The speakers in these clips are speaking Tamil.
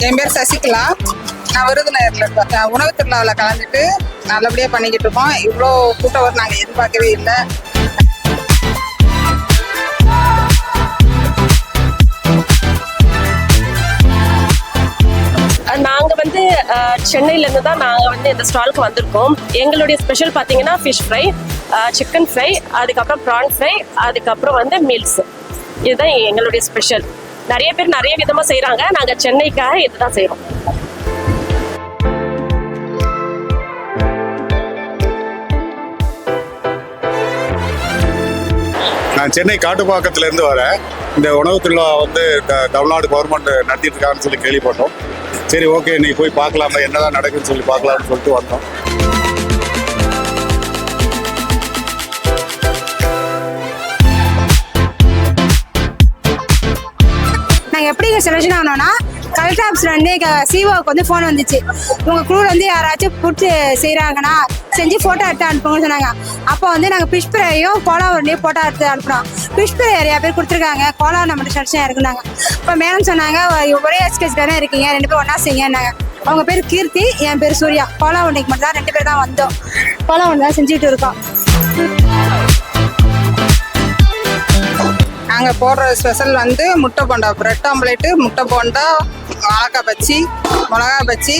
என் பேர் சசிகலா. நான் விருதுநகர்ல இருக்கேன். உணவு திருவிழாவில் கலந்துட்டு நல்லபடியாக பண்ணிக்கிட்டு இருக்கோம். இவ்வளோ கூட்டம் வரும் நாங்கள் எதிர்பார்க்கவே இல்லை. நாங்கள் வந்து சென்னையிலேருந்து தான் நாங்கள் வந்து இந்த ஸ்டாலுக்கு வந்திருக்கோம். எங்களுடைய ஸ்பெஷல் பார்த்தீங்கன்னா ஃபிஷ் ஃப்ரை, சிக்கன் ஃப்ரை, அதுக்கப்புறம் ப்ரான் ஃப்ரை, அதுக்கப்புறம் வந்து மீல்ஸ். இதுதான் எங்களுடைய ஸ்பெஷல். நிறைய பேர் நிறைய விதமாக செய்கிறாங்க. நாங்கள் சென்னைக்காக இதுதான் செய்கிறோம். நான் சென்னை காட்டுப்பாக்கத்துலேருந்து வரேன். இந்த உணவு திருவிழா வந்து தமிழ்நாடு கவர்மெண்ட் நடத்திட்டு இருக்காங்கன்னு சொல்லி கேள்விப்பட்டோம். சரி, ஓகே, நீ போய் பார்க்கலாமா, என்னதான் நடக்குன்னு சொல்லி பார்க்கலாம்னு சொல்லிட்டு வந்தோம். நாங்கள் எப்படி செலக்ஷன் ஆனோம்னா, கலெக்டர் ஆஃபீஸில் வந்து சிஓக்கு வந்து ஃபோன் வந்துச்சு. உங்கள் குழுவில் வந்து யாராச்சும் ஃபுட்டு செய்கிறாங்கன்னா செஞ்சு ஃபோட்டோ எடுத்து அனுப்புங்கன்னு சொன்னாங்க. அப்போ வந்து நாங்கள் ஃபிஷ் ஃப்ரையும் கோலா உருண்டையும் ஃபோட்டோ எடுத்து அனுப்புனோம். ஃபிஷ் ஃப்ரை நிறையா பேர் கொடுத்துருக்காங்க, கோலா நம்மகிட்ட செலக்ஷன் இருக்குனாங்க. இப்போ மேடம் சொன்னாங்க, ஒரே எஸ்கேஜ் தானே இருக்கீங்க, 2 பேர் ஒன்றா செய்யுங்கன்னாங்க. அவங்க பேர் கீர்த்தி, என் பேர் சூர்யா. கோலா உருண்டைக்கு மட்டும் தான் 2 பேர் தான் வந்தோம். கோலா உருண்டை தான் செஞ்சுட்டு இருக்கோம். நாங்கள் போடுற ஸ்பெஷல் வந்து முட்டை போண்டா, பிரெட் ஆம்லேட்டு, முட்டை போண்டா, வாழைக்காய் பச்சி, மிளகா பச்சி,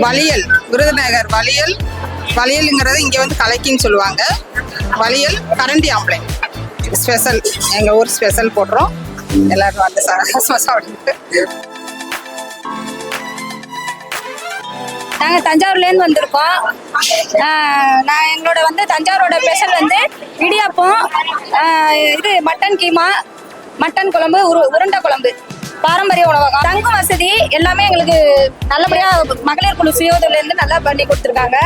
வலியல். விருதுநகர் வலியல். வலியலுங்கிறது இங்கே வந்து கலக்கின்னு சொல்லுவாங்க. வலியல், கரண்டி ஆம்லேட் ஸ்பெஷல். எங்கள் ஊர் ஸ்பெஷல் போடுறோம். எல்லாரும் வந்து சாப்பிட்டு. நாங்கள் தஞ்சாவூர்லேருந்து வந்திருக்கோம். நான் எங்களோட வந்து தஞ்சாவூரோட ஸ்பெஷல் வந்து இடியாப்பம், இது மட்டன் கீமா, மட்டன் குழம்பு, உருண்டை குழம்பு, பாரம்பரிய உணவகம். தங்கும் வசதி எல்லாமே எங்களுக்கு நல்லபடியாக மகளிர் குழு சுயோதவிலேருந்து நல்லா பண்ணி கொடுத்துருக்காங்க.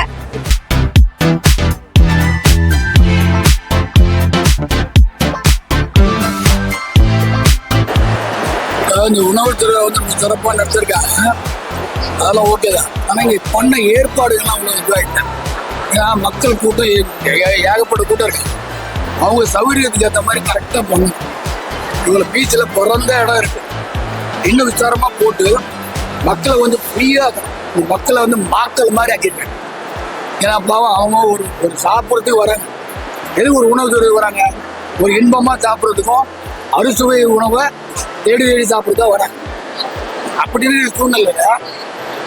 இந்த உணவு துறை வந்து சிறப்பாக நடத்திருக்காங்க. அதெல்லாம் ஓகே தான். ஆனால் இங்கே பண்ண ஏற்பாடுகள்லாம் அவ்வளோ இதுவாகிட்டேன். ஏன்னா மக்கள் கூட்டம் ஏகப்பட்ட கூட்டம் இருக்கு. அவங்க சௌகரியத்துக்கு ஏற்ற மாதிரி கரெக்டாக பண்ணணும். இவங்களை பீச்சில் பிறந்த இடம் இருக்கு. இன்னும் விசாரமாக போட்டு மக்களை கொஞ்சம் ஃப்ரீயாக மக்களை வந்து மாக்கள் மாதிரி ஆக்கியிருக்காங்க. ஏன்னா பாவம் அவங்க ஒரு சாப்பிட்றதுக்கு வராங்க. எதுக்கு ஒரு உணவு துறை வராங்க? ஒரு இன்பமாக சாப்பிட்றதுக்கும் அறுசுவை உணவை தேடி சாப்பிட்றதுக்காக வராங்க. அப்படின்னு சூழ்நிலையில்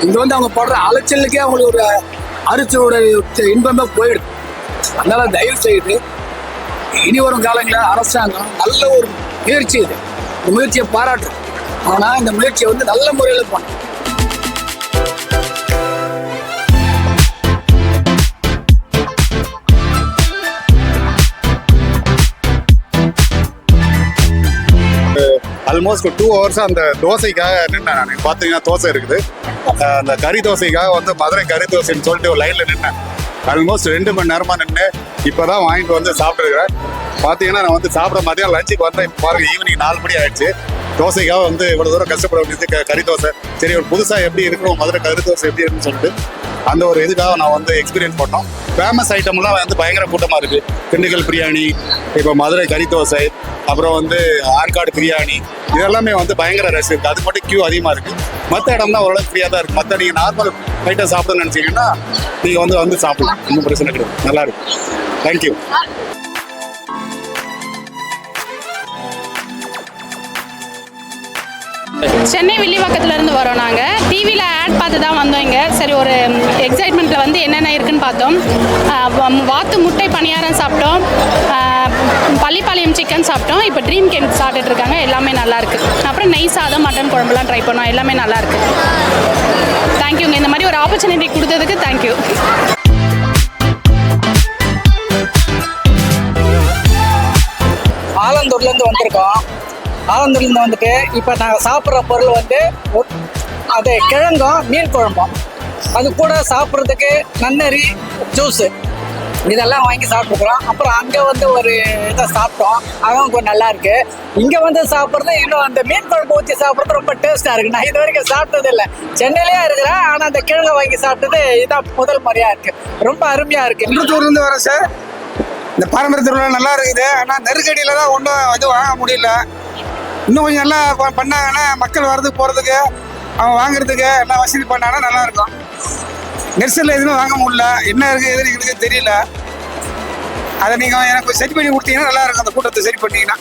இங்கே வந்து அவங்க படுற அலைச்சலுக்கே அவங்களுக்கு ஒரு அரிசியோட இன்பமே போயிடுது. அதனால தயவு செய்து இனி வரும் காலங்களில் அரசாங்கம் நல்ல ஒரு முயற்சி இது. இந்த முயற்சியை பாராட்டும். ஆனால் இந்த முயற்சியை வந்து நல்ல முறையில் பண்ணும். ஆல்மோஸ்ட் 2 ஹவர்ஸாக அந்த தோசைக்காக நின்னேன். நான் பார்த்தீங்கன்னா தோசை இருக்குது. அந்த கறி தோசைக்காக வந்து மதுரை கறி தோசைன்னு சொல்லிட்டு ஒரு லைனில் நின்னேன். ஆல்மோஸ்ட் 2 மணி நேரமாக நின்று இப்போ தான் வாங்கிட்டு வந்து சாப்பிட்டுருக்கிறேன். பார்த்தீங்கன்னா நான் வந்து சாப்பிட மதியம் லஞ்சுக்கு வந்தேன். இப்போ பாருங்கள், ஈவினிங் 4 மணி ஆயிடுச்சு. தோசைக்காக வந்து இவ்வளோ தூரம் கஷ்டப்பட வேண்டியது. கறி தோசை சரி, ஒரு புதுசாக எப்படி இருக்கணும், மதுரை கறி தோசை எப்படி இருக்குன்னு சொல்லிட்டு அந்த ஒரு இதுக்காக நான் வந்து எக்ஸ்பீரியன்ஸ் பண்ணோம். ஃபேமஸ் ஐட்டம்லாம் வந்து பயங்கர கூட்டமாக இருக்குது. திண்டுக்கல் பிரியாணி, இப்போ மதுரை கறி தோசை, அப்புறம் வந்து ஆற்காடு பிரியாணி, இதெல்லாமே வந்து பயங்கர ரஷ் இருக்குது. அது மட்டும் கியூ அதிகமாக இருக்குது. மற்ற இடம் தான் ஓரளவுக்கு ஃப்ரீயாக தான் இருக்குது. மற்ற நீங்கள் நார்மல் ஐட்டம் சாப்பிடணும்னு நினச்சிங்கன்னா நீங்கள் வந்து சாப்பிடலாம். ஒன்றும் பிரச்சனை கிடையாது. நல்லாயிருக்கு. தேங்க்யூ. சென்னை வில்லிவாக்கத்துலேருந்து வரோம். நாங்கள் டிவியில் ஆட் பார்த்து தான் வந்தோம் இங்கே. சரி, ஒரு எக்ஸைட்மெண்ட்டில் வந்து என்னென்ன இருக்குதுன்னு பார்த்தோம். வாத்து முட்டை பணியாரம் சாப்பிட்டோம், பள்ளிப்பாளையம் சிக்கன் சாப்பிட்டோம். இப்போ ட்ரீம் கேக் சாப்பிட்டுட்டு இருக்காங்க. எல்லாமே நல்லாயிருக்கு. அப்புறம் நெய் சாதம், மட்டன் குழம்புலாம் ட்ரை பண்ணோம். எல்லாமே நல்லாயிருக்கு. தேங்க்யூங்க. இந்த மாதிரி ஒரு ஆப்பர்ச்சுனிட்டி கொடுத்ததுக்கு தேங்க்யூ. ஆலந்தூர்லேருந்து வந்திருக்கோம். ஆலந்தூர்லேருந்து வந்துட்டு இப்போ நாங்கள் சாப்பிட்ற பொருள் வந்து அது கிழங்கும் மீன் குழம்பும். அது கூட சாப்பிட்றதுக்கு நன்னரி ஜூஸு இதெல்லாம் வாங்கி சாப்பிட்டுக்கிறோம். அப்புறம் அங்கே வந்து ஒரு இதை சாப்பிட்டோம், அதுவும் கொஞ்சம் நல்லா இருக்கு. இங்கே வந்து சாப்பிட்றது இன்னும் அந்த மீன் குழம்பு ஊற்றி சாப்பிட்றது ரொம்ப டேஸ்ட்டாக இருக்கு. நான் இது வரைக்கும் சாப்பிட்டது இல்லை, சென்னையிலேயே இருக்கிறேன். ஆனால் அந்த கிழங்கை வாங்கி சாப்பிட்டது இதான் முதல் முறையாக இருக்கு. ரொம்ப அருமையாக இருக்கு. குன்றத்தூர்லேருந்து வரேன் சார். இந்த பாரம்பரிய திருவிழா நல்லா இருக்குது. ஆனால் நெருக்கடியில் தான் ஒன்றும் இது வாங்க முடியல. இன்னும் கொஞ்சம் நல்லா பண்ணாங்கன்னா மக்கள் வர்றதுக்கு போகிறதுக்கு அவங்க வாங்குறதுக்கு எல்லாம் வசதி பண்ணாங்கன்னா நல்லா இருக்கும். நெரிசலில் எதுவுமே வாங்க முடியல. என்ன இருக்குது எதுன்னு எங்களுக்கு தெரியல. அதை நீங்கள் எனக்கு சரி பண்ணி கொடுத்தீங்கன்னா நல்லா இருக்கும். அந்த கூட்டத்தை சரி பண்ணிங்கன்னா